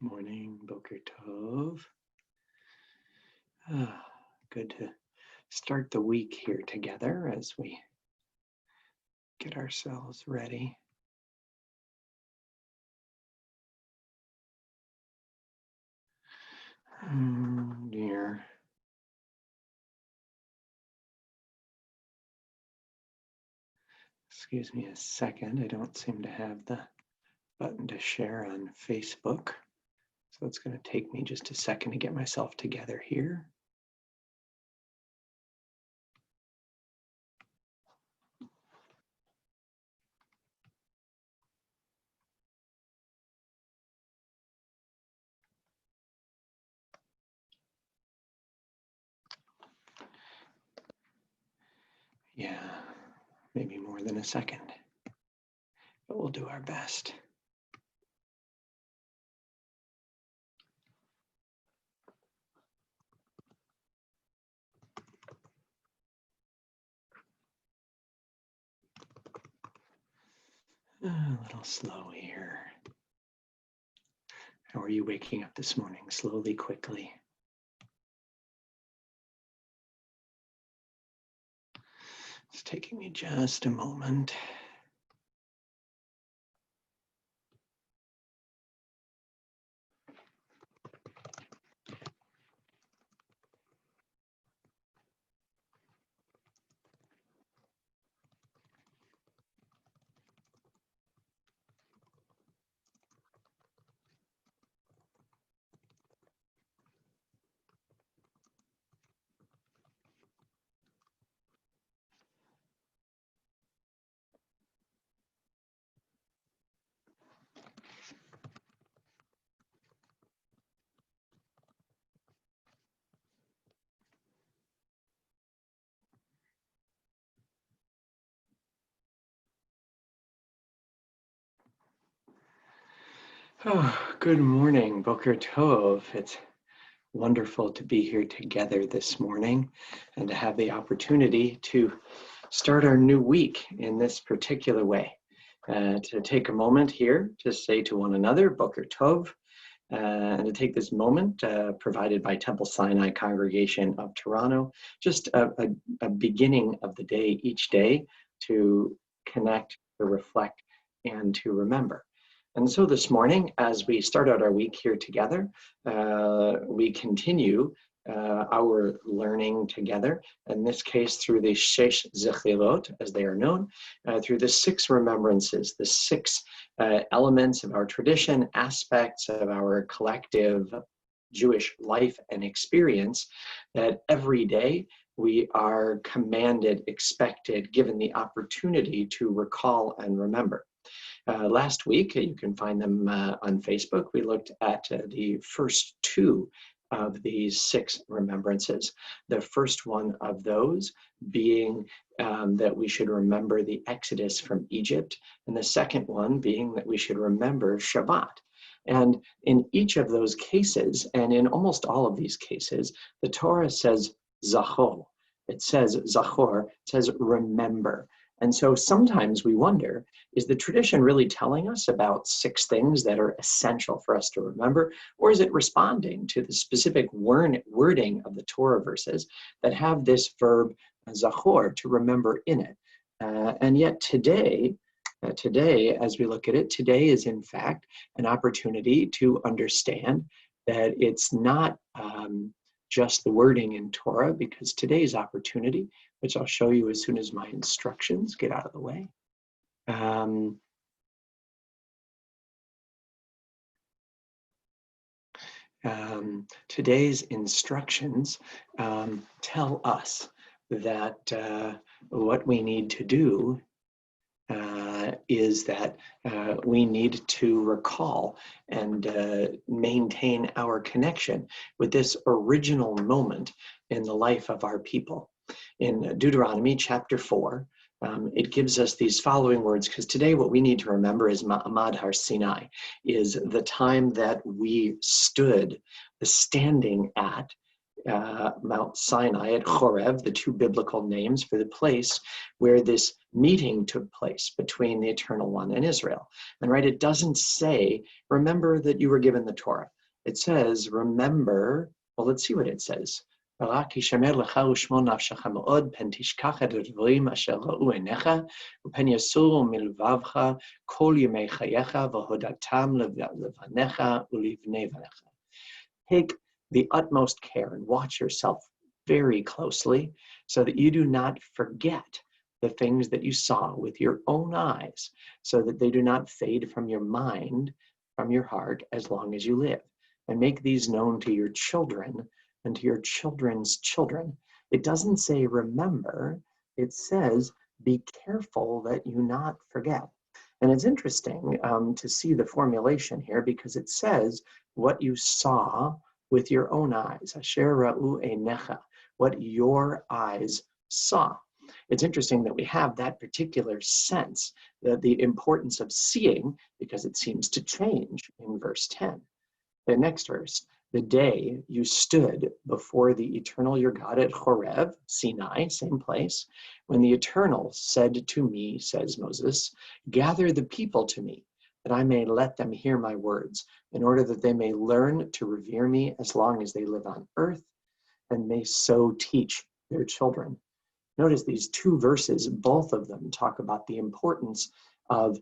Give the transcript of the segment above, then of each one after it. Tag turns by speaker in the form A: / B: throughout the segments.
A: Morning, Boker Tov. Good to start the week here together as we get ourselves ready. Oh dear. Excuse me a second. I don't seem to have the button to share on Facebook. So it's going to take me just a second to get myself together here. Yeah, maybe more than a second, but we'll do our best. A little slow here. How are you waking up this morning? Slowly, quickly. It's taking me just a moment. Oh, good morning, Boker Tov. It's wonderful to be here together this morning and to have the opportunity to start our new week in this particular way. To take a moment here to say to one another, Boker Tov, and to take this moment provided by Temple Sinai Congregation of Toronto, just a beginning of the day each day to connect, to reflect, and to remember. And so this morning, as we start out our week here together, we continue our learning together, in this case through the Shesh Zechirot, as they are known, through the 6 remembrances, the 6 elements of our tradition, aspects of our collective Jewish life and experience that every day we are commanded, expected, given the opportunity to recall and remember. Last week, you can find them on Facebook, we looked at the first 2 of these 6 remembrances. The first one of those being that we should remember the Exodus from Egypt, and the second one being that we should remember Shabbat. And in each of those cases, and in almost all of these cases, the Torah says Zachor. It says Zachor, it says remember. And so sometimes we wonder, is the tradition really telling us about 6 things that are essential for us to remember, or is it responding to the specific wording of the Torah verses that have this verb zachor, to remember, in it? And yet today, as we look at it, today is in fact an opportunity to understand that it's not just the wording in Torah, because today's opportunity, which I'll show you as soon as my instructions get out of the way. Today's instructions tell us that what we need to do is that we need to recall and maintain our connection with this original moment in the life of our people. In Deuteronomy chapter 4, it gives us these following words, because today what we need to remember is Ma'amad Har Sinai, is the time that we stood, the standing at Mount Sinai at Horeb, the two biblical names for the place where this meeting took place between the Eternal One and Israel. And right, it doesn't say, remember that you were given the Torah. It says, remember, well, let's see what it says. It says, take the utmost care and watch yourself very closely so that you do not forget the things that you saw with your own eyes, so that they do not fade from your mind, from your heart, as long as you live. And make these known to your children and to your children's children. It doesn't say remember, it says be careful that you not forget. And it's interesting to see the formulation here, because it says what you saw with your own eyes, asher ra'u einecha, what your eyes saw. It's interesting that we have that particular sense, that the importance of seeing, because it seems to change in verse 10. The next verse, the day you stood before the Eternal your God at Horeb, Sinai, same place, when the Eternal said to me, says Moses, gather the people to me, that I may let them hear my words, in order that they may learn to revere me as long as they live on earth, and may so teach their children. Notice these two verses, both of them talk about the importance of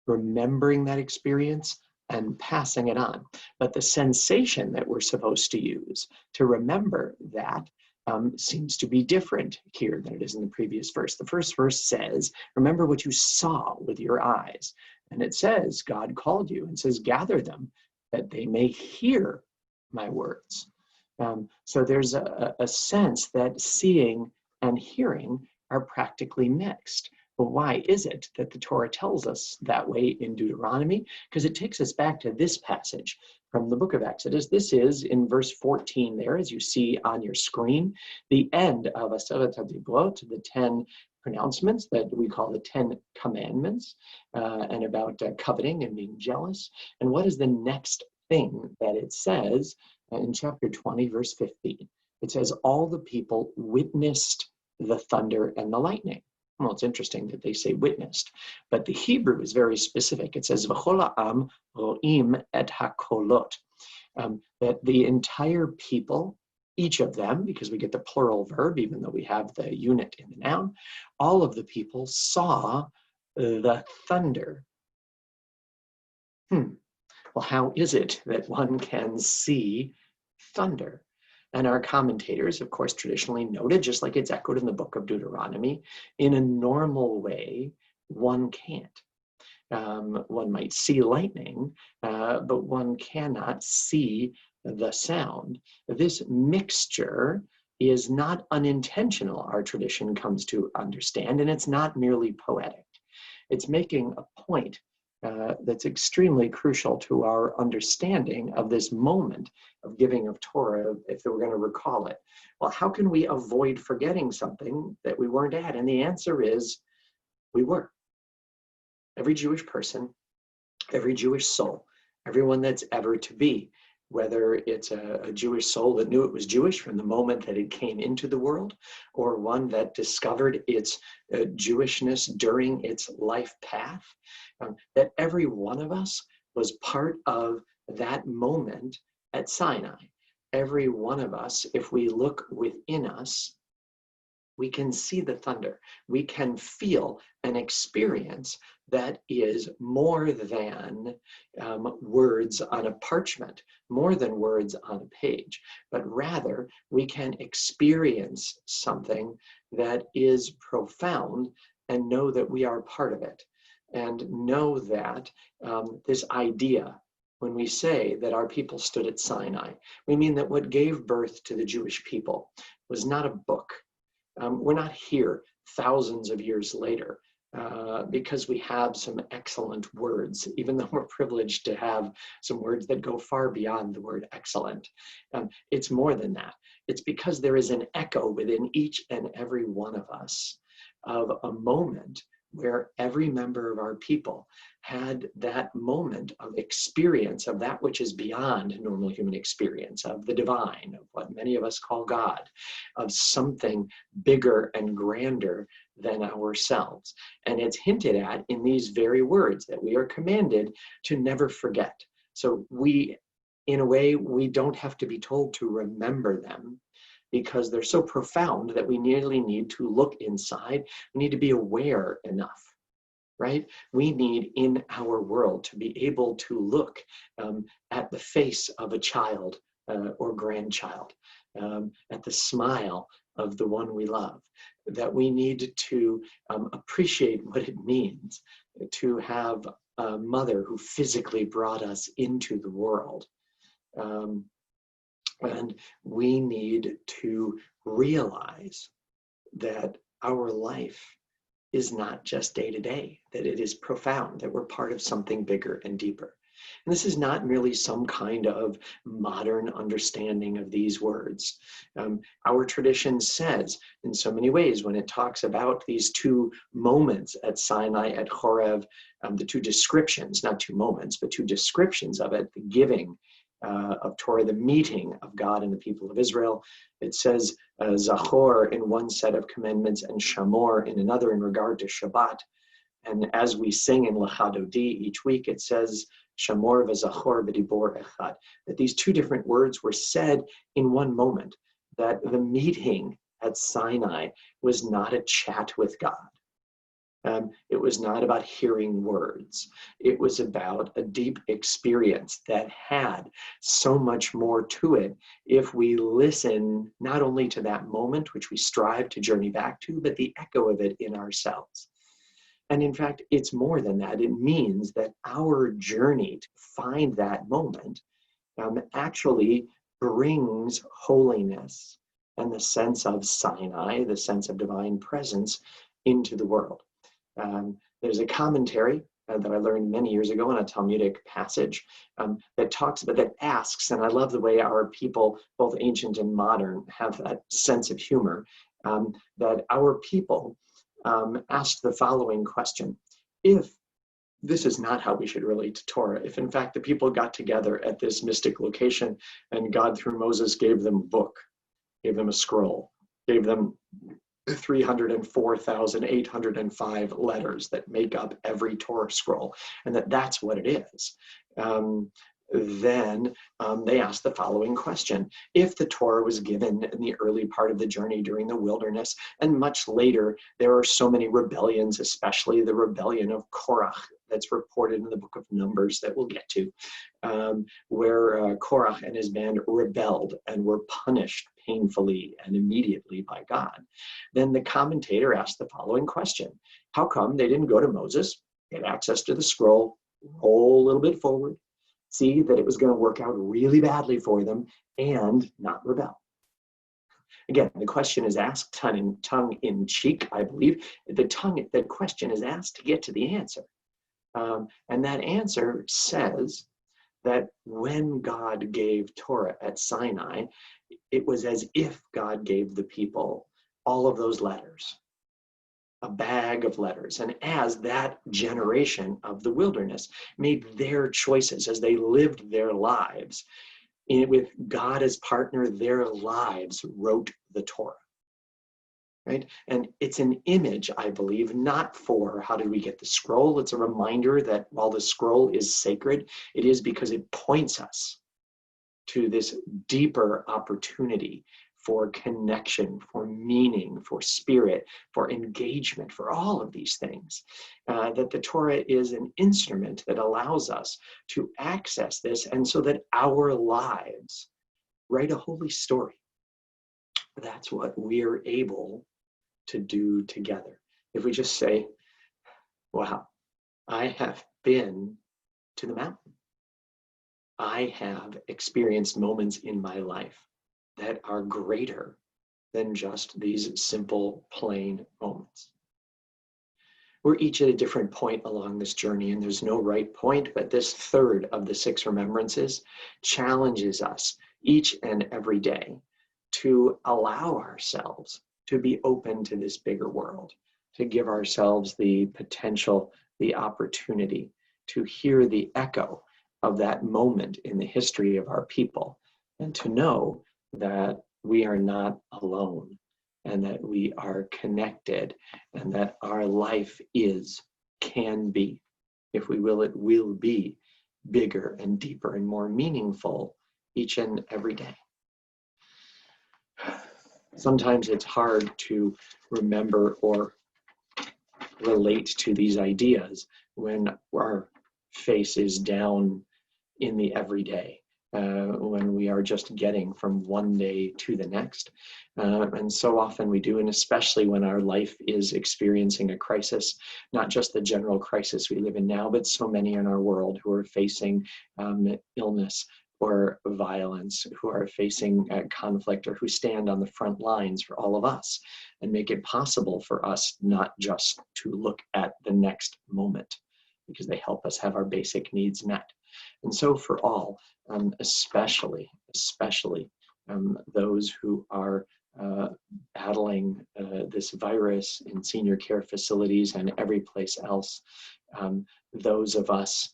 A: remembering that experience and passing it on. But the sensation that we're supposed to use to remember that seems to be different here than it is in the previous verse. The first verse says, remember what you saw with your eyes. And it says, God called you and says, gather them that they may hear my words. So there's a sense that seeing and hearing are practically mixed. But why is it that the Torah tells us that way in Deuteronomy? Because it takes us back to this passage from the book of Exodus. This is in verse 14 there, as you see on your screen, the end of Aseret HaDibrot, the 10 pronouncements that we call the 10 commandments, and about coveting and being jealous. And what is the next thing that it says in chapter 20, verse 15? It says, all the people witnessed the thunder and the lightning. Well, it's interesting that they say witnessed, but the Hebrew is very specific. It says, V'chol ha'am ro'im et hakolot, that the entire people, each of them, because we get the plural verb, even though we have the unit in the noun, all of the people saw the thunder. Well, how is it that one can see thunder? And our commentators, of course, traditionally noted, just like it's echoed in the book of Deuteronomy, in a normal way, one can't. One might see lightning, but one cannot see the sound. This mixture is not unintentional, our tradition comes to understand, and it's not merely poetic. It's making a point that's extremely crucial to our understanding of this moment of giving of Torah, if we're going to recall it. Well, how can we avoid forgetting something that we weren't at? And the answer is, we were. Every Jewish person, every Jewish soul, everyone that's ever to be, whether it's a Jewish soul that knew it was Jewish from the moment that it came into the world, or one that discovered its Jewishness during its life path, that every one of us was part of that moment at Sinai. Every one of us, if we look within us, we can see the thunder. We can feel an experience that is more than words on a parchment, more than words on a page, but rather we can experience something that is profound and know that we are part of it. And know that this idea, when we say that our people stood at Sinai, we mean that what gave birth to the Jewish people was not a book. We're not here thousands of years later because we have some excellent words, even though we're privileged to have some words that go far beyond the word excellent. It's more than that. It's because there is an echo within each and every one of us of a moment where every member of our people had that moment of experience of that which is beyond normal human experience, of the divine, of what many of us call God, of something bigger and grander than ourselves. And it's hinted at in these very words that we are commanded to never forget. So we, in a way, we don't have to be told to remember them, because they're so profound that we nearly need to look inside. We need to be aware enough, right? We need in our world to be able to look at the face of a child or grandchild, at the smile of the one we love, that we need to appreciate what it means to have a mother who physically brought us into the world. And we need to realize that our life is not just day to day, that it is profound, that we're part of something bigger and deeper. And this is not merely some kind of modern understanding of these words. Our tradition says, in so many ways, when it talks about these two moments at Sinai, at Horeb, the two descriptions, not two moments, but two descriptions of it, the giving of Torah, the meeting of God and the people of Israel. It says Zachor in one set of commandments and Shamor in another in regard to Shabbat. And as we sing in Lachadodi each week, it says Shamor v'Zachor b'dibor echad, that these two different words were said in one moment, that the meeting at Sinai was not a chat with God. It was not about hearing words. It was about a deep experience that had so much more to it if we listen not only to that moment, which we strive to journey back to, but the echo of it in ourselves. And in fact, it's more than that. It means that our journey to find that moment actually brings holiness and the sense of Sinai, the sense of divine presence, into the world. There's a commentary that I learned many years ago in a Talmudic passage that talks about, that asks, and I love the way our people, both ancient and modern, have that sense of humor, that our people asked the following question: if this is not how we should relate to Torah, if in fact the people got together at this mystic location and God through Moses gave them a book, gave them a scroll, gave them 304,805 letters that make up every Torah scroll, and that's what it is, then they asked the following question: if the Torah was given in the early part of the journey during the wilderness, and much later there are so many rebellions, especially the rebellion of Korach that's reported in the book of Numbers that we'll get to, where Korach and his band rebelled and were punished painfully and immediately by God, then the commentator asked the following question: how come they didn't go to Moses, get access to the scroll, roll a little bit forward, see that it was going to work out really badly for them, and not rebel? Again, the question is asked tongue in cheek, I believe. The question is asked to get to the answer. And that answer says that when God gave Torah at Sinai, it was as if God gave the people all of those letters, a bag of letters. And as that generation of the wilderness made their choices, as they lived their lives, with God as partner, their lives wrote the Torah. Right? And it's an image, I believe, not for how did we get the scroll. It's a reminder that while the scroll is sacred, it is because it points us to this deeper opportunity for connection, for meaning, for spirit, for engagement, for all of these things. That the Torah is an instrument that allows us to access this, and so that our lives write a holy story. That's what we're able to do together. If we just say, wow, I have been to the mountain. I have experienced moments in my life that are greater than just these simple, plain moments. We're each at a different point along this journey, and there's no right point, but this third of the 6 remembrances challenges us each and every day to allow ourselves to be open to this bigger world, to give ourselves the potential, the opportunity to hear the echo of that moment in the history of our people, and to know that we are not alone, and that we are connected, and that our life can be, if we will, it will be bigger and deeper and more meaningful each and every day. Sometimes it's hard to remember or relate to these ideas when our face is down in the everyday, when we are just getting from one day to the next. And so often we do, and especially when our life is experiencing a crisis, not just the general crisis we live in now, but so many in our world who are facing illness or violence, who are facing conflict, or who stand on the front lines for all of us and make it possible for us not just to look at the next moment, because they help us have our basic needs met. And so for all, especially those who are battling this virus in senior care facilities and every place else, those of us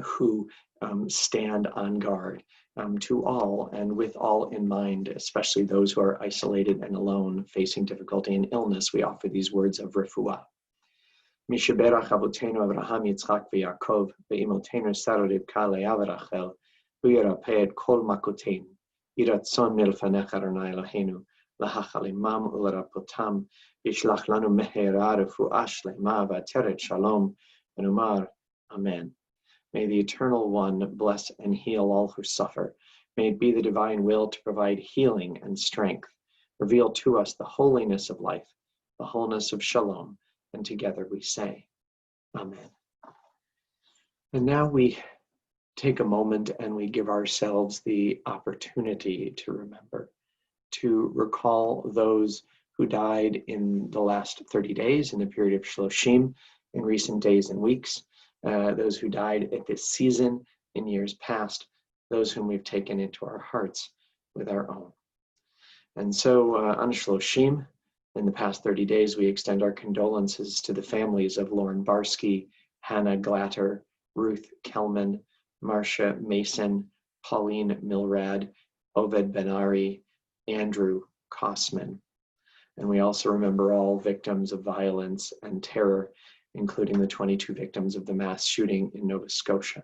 A: who stand on guard, to all, and with all in mind, especially those who are isolated and alone, facing difficulty and illness, we offer these words of refuah. Mishaberach Avotenu Abraham Yitzchak v'Yaakov ve'imotenu Sarah Rivka Leah v'Rachel hu yirapeh et kol makoteinu yiratzon milfanecha Adonai Eloheinu lahachalimam ularapotam yishlach lanu mehera refuah shlema v'ateret shalom v'numar Amen. May the Eternal One bless and heal all who suffer. May it be the divine will to provide healing and strength. Reveal to us the holiness of life, the wholeness of shalom, and together we say, Amen. And now we take a moment and we give ourselves the opportunity to remember, to recall those who died in the last 30 days in the period of Shloshim, in recent days and weeks, those who died at this season in years past, those whom we've taken into our hearts with our own. And so on Shloshim, in the past 30 days, we extend our condolences to the families of Lauren Barsky, Hannah Glatter, Ruth Kelman, Marcia Mason, Pauline Milrad, Oved Benari, Andrew Kosman. And we also remember all victims of violence and terror, including the 22 victims of the mass shooting in Nova Scotia.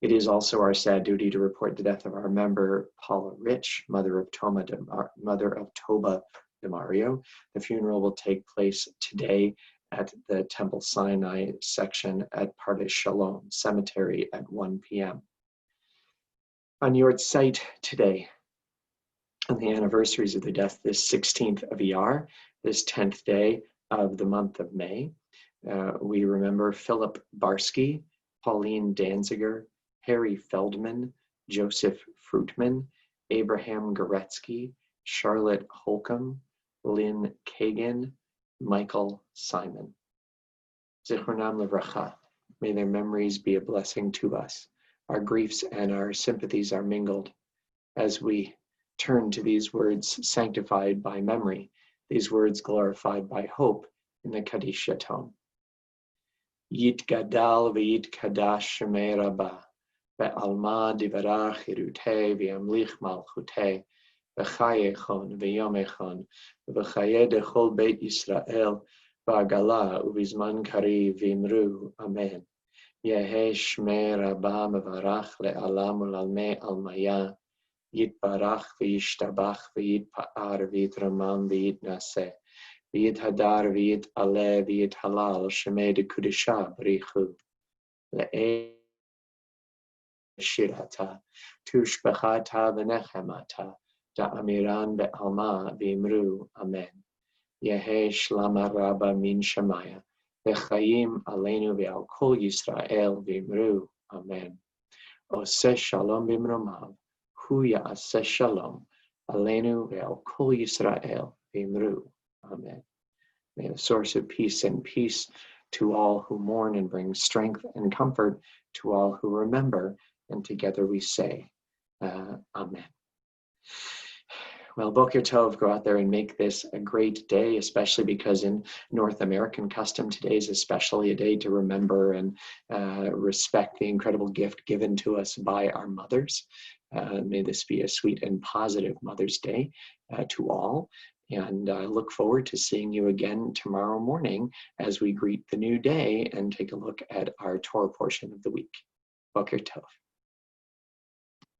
A: It is also our sad duty to report the death of our member, Paula Rich, mother of Toba DeMario. The funeral will take place today at the Temple Sinai section at Pardes Shalom Cemetery at 1 p.m. On your site today, on the anniversaries of the death, this 16th of Iyar, this 10th day of the month of May, we remember Philip Barsky, Pauline Danziger, Harry Feldman, Joseph Fruitman, Abraham Goretzky, Charlotte Holcomb, Lynn Kagan, Michael Simon. Zichronam Livracha, may their memories be a blessing to us. Our griefs and our sympathies are mingled as we turn to these words sanctified by memory, these words glorified by hope in the Kaddish Yatom. Yitgadal v'yitkadash shemei Rabbah, ve'alma divarach irutei v'yamlich malchutei, v'chayechon v'yomechon, v'chaye dechol beit Yisrael, v'agala u'vizman kariv v'imru. Amen. Yehe shmei Rabbah mevarach le'alam u'lalmei almaya, yitbarach v'yishtabach v'yitpa'ar v'yitramam v'yitnaseh. V'yit hadar v'yit aleh v'yit halal shemei de kudisha b'richu le'e shirata tushbechata v'nechemata da'amiran be'alma v'imru. Amen. Yehe shlama rabba min shemaya v'chayim aleinu v'al kol Yisrael v'imru. Amen. Oseh shalom b'imromav hu ya'aseh shalom aleinu v'al kol Yisrael v'imru. Amen. May the source of peace and peace to all who mourn, and bring strength and comfort to all who remember. And together we say, Amen. Well, Boker Tov, go out there and make this a great day, especially because in North American custom, today is especially a day to remember and respect the incredible gift given to us by our mothers. May this be a sweet and positive Mother's Day to all. And I look forward to seeing you again tomorrow morning as we greet the new day and take a look at our Torah portion of the week. Boker Tov.